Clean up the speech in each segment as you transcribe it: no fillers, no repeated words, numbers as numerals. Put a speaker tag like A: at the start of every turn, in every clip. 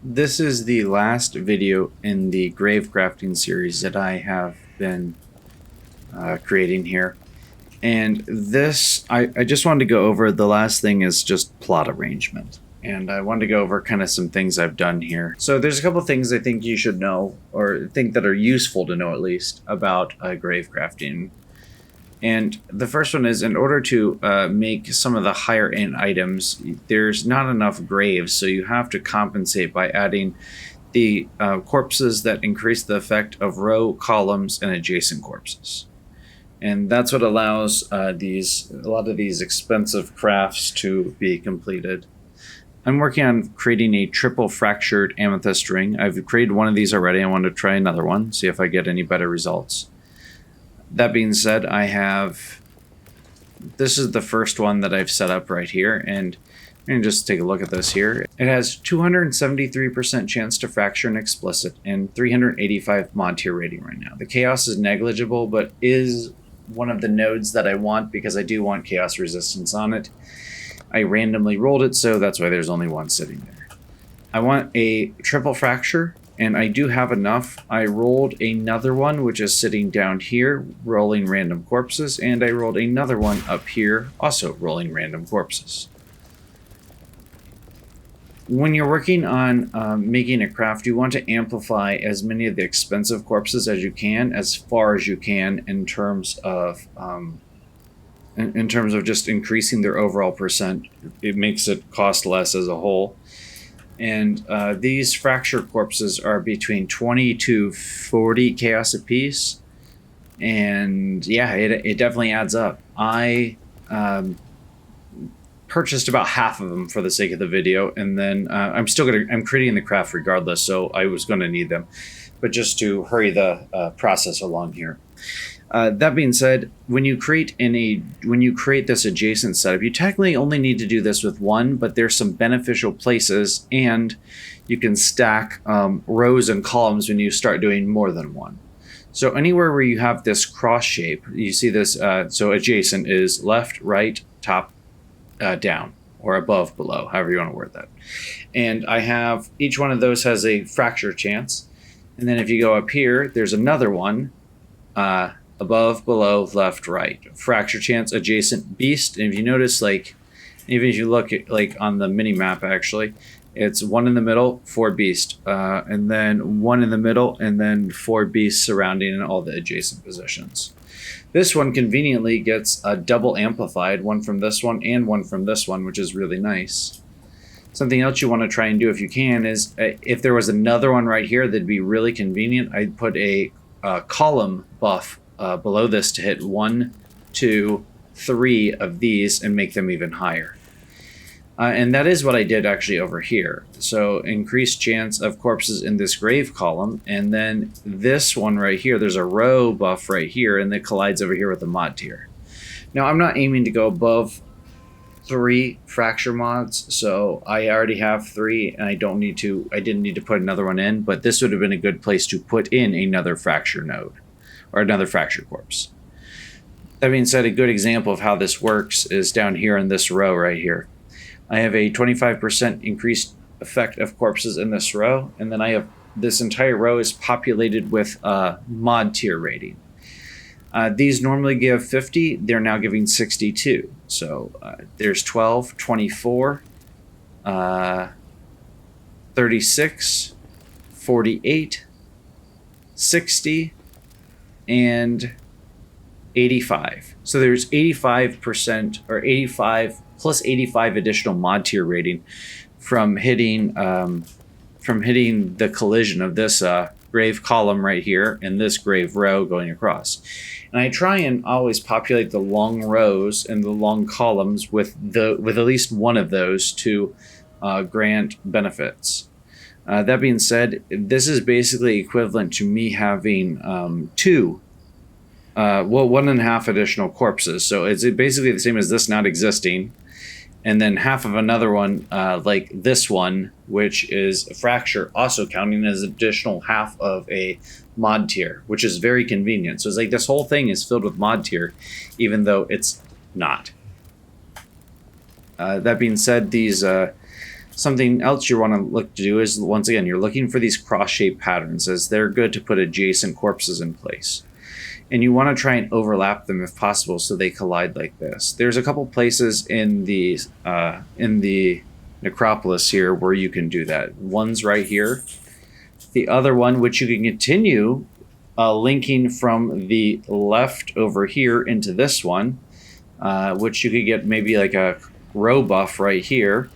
A: This is the last video in the grave crafting series that I have been creating here. And this, I just wanted to go over, the last thing is just plot arrangement. And I wanted to go over kind of some things I've done here. So there's a couple things I think you should know, or think that are useful to know at least, about grave crafting. And the first one is, in order to make some of the higher end items, there's not enough graves, so you have to compensate by adding the corpses that increase the effect of row, columns, and adjacent corpses. And that's what allows a lot of these expensive crafts to be completed. I'm working on creating a triple fractured amethyst ring. I've created one of these already. I want to try another one, see if I get any better results. That being said, this is the first one that I've set up right here, and you can just take a look at this here. It has 273% chance to fracture and explicit, and 385 mod tier rating right now. The chaos is negligible, but is one of the nodes that I want because I do want chaos resistance on it. I randomly rolled it, so that's why there's only one sitting there. I want a triple fracture, and I do have enough. I rolled another one, which is sitting down here, rolling random corpses, and I rolled another one up here, also rolling random corpses. When you're working on making a craft, you want to amplify as many of the expensive corpses as you can, as far as you can, in terms of just increasing their overall percent. It makes it cost less as a whole. And these fracture corpses are between 20 to 40 chaos apiece. And yeah, it definitely adds up. I purchased about half of them for the sake of the video, and then I'm creating the craft regardless, so I was going to need them, but just to hurry the process along here. That being said, when you create this adjacent setup, you technically only need to do this with one, but there's some beneficial places, and you can stack rows and columns when you start doing more than one. So anywhere where you have this cross shape, you see this, so adjacent is left, right, top, down, or above, below, however you want to word that. And I have, each one of those has a fracture chance. And then if you go up here, there's another one, above, below, left, right. Fracture chance, adjacent, beast. And if you notice, like, even if you look at, like, on the mini map, actually, it's one in the middle, 4 beast, and then one in the middle, and then 4 beasts surrounding all the adjacent positions. This one conveniently gets double amplified, one from this one and one from this one, which is really nice. Something else you want to try and do if you can is, if there was another one right here that'd be really convenient, I'd put a column buff below this to hit 1, 2, 3 of these and make them even higher. And that is what I did actually over here. So increased chance of corpses in this grave column, and then this one right here, there's a row buff right here, and it collides over here with the mod tier. Now I'm not aiming to go above 3 fracture mods, so I already have 3, and I didn't need to put another one in, but this would have been a good place to put in another fracture node, or another fracture corpse. That being said, a good example of how this works is down here in this row right here. I have a 25% increased effect of corpses in this row, and then I have this entire row is populated with mod tier rating. These normally give 50, they're now giving 62. So there's 12, 24, 36, 48, 60, and 85. So there's 85%, or 85 plus 85 additional mod tier rating from hitting the collision of this grave column right here and this grave row going across. And I try and always populate the long rows and the long columns with at least one of those to grant benefits. That being said, this is basically equivalent to me having 1.5 additional corpses. So it's basically the same as this not existing. And then half of another one, like this one, which is a fracture, also counting as additional half of a mod tier, which is very convenient. So it's like this whole thing is filled with mod tier, even though it's not. That being said, these Something else you want to look to do is, once again, you're looking for these cross-shaped patterns, as they're good to put adjacent corpses in place. And you want to try and overlap them if possible so they collide like this. There's a couple places in the Necropolis here where you can do that. One's right here. The other one, which you can continue linking from the left over here into this one, which you could get maybe like a row buff right here,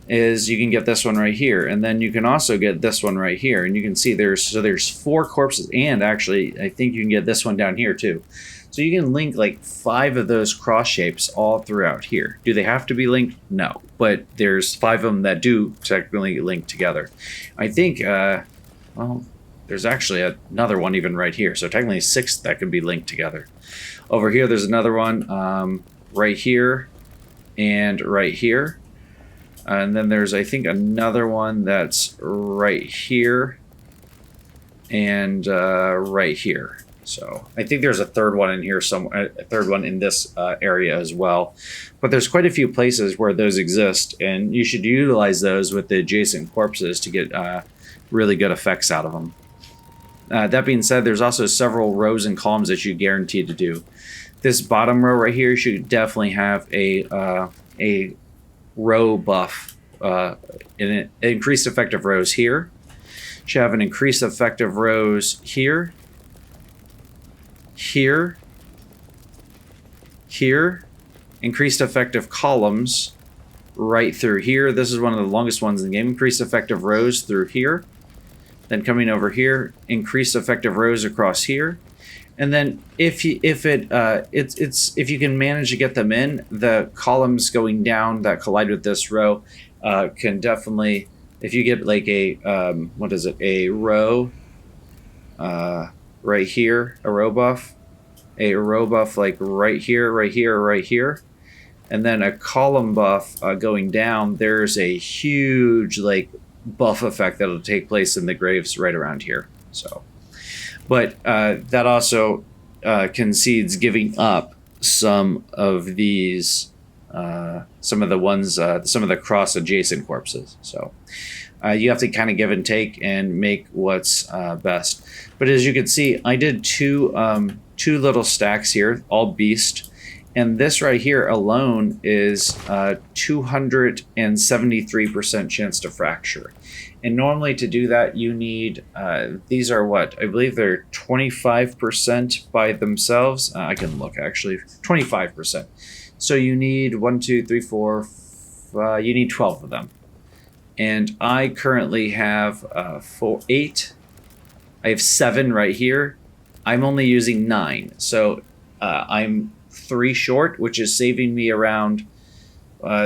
A: is you can get this one right here, and then you can also get this one right here, and you can see there's 4 corpses, and actually I think you can get this one down here too. So you can link like 5 of those cross shapes all throughout here. Do they have to be linked? No, but there's 5 of them that do technically link together. I think well, there's actually another one even right here, so technically 6 that could be linked together. Over here there's another one right here and right here. And then there's, I think, another one that's right here and right here. So I think there's a third one in here, a third one in this area as well. But there's quite a few places where those exist, and you should utilize those with the adjacent corpses to get really good effects out of them. That being said, there's also several rows and columns that you guaranteed to do. This bottom row right here should definitely have a row buff in it. Increased effective rows here. Should have an increased effective rows here, here, here. Increased effective columns right through here. This is one of the longest ones in the game. Increased effective rows through here. Then coming over here, increased effective rows across here. And then if you can manage to get them in, the columns going down that collide with this row can definitely, if you get like a a row right here, a row buff like right here, right here, right here, and then a column buff going down, there's a huge like buff effect that'll take place in the graves right around here. So. But that also concedes giving up some of these, some of the cross-adjacent corpses. So you have to kind of give and take and make what's best. But as you can see, I did two little stacks here, all beast. And this right here alone is 273% chance to fracture. And normally to do that, you need, these are what? I believe they're 25% by themselves. I can look actually, 25%. So you need 1, 2, 3, 4, you need 12 of them. And I currently have 8. I have 7 right here. I'm only using 9. So I'm 3 short, which is saving me around,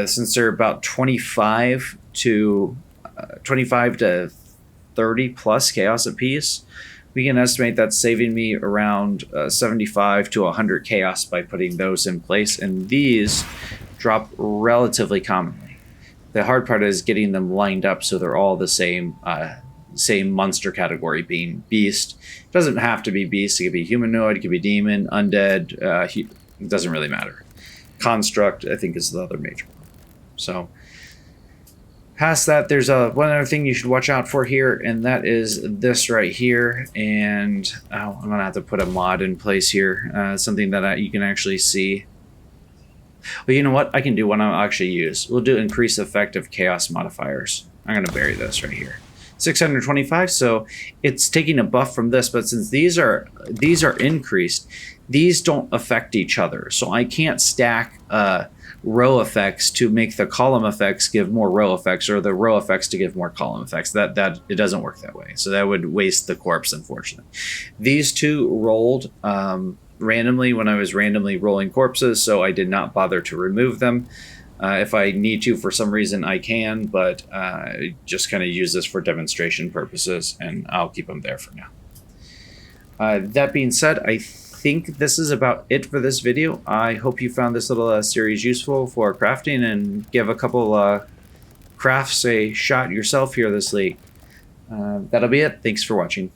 A: since they're about 25 to 30 plus chaos apiece, we can estimate that's saving me around 75 to 100 chaos by putting those in place, and these drop relatively commonly. The hard part is getting them lined up so they're all the same monster category, being beast. It doesn't have to be beast, it could be humanoid, it could be demon, undead, it doesn't really matter. Construct, I think, is the other major one. So past that, there's one other thing you should watch out for here, and that is this right here. And I'm gonna have to put a mod in place here, something that you can actually see. Well, you know what? I can do one I'll actually use. We'll do increase effective chaos modifiers. I'm gonna bury this right here. 625, so it's taking a buff from this, but since these are increased, these don't affect each other. So I can't stack row effects to make the column effects give more row effects, or the row effects to give more column effects. That it doesn't work that way. So that would waste the corpse, unfortunately. These two rolled randomly when I was randomly rolling corpses, so I did not bother to remove them. If I need to for some reason, I can, but just kind of use this for demonstration purposes, and I'll keep them there for now. That being said, I think this is about it for this video. I hope you found this little series useful for crafting, and give a couple crafts a shot yourself here this league. That'll be it. Thanks for watching.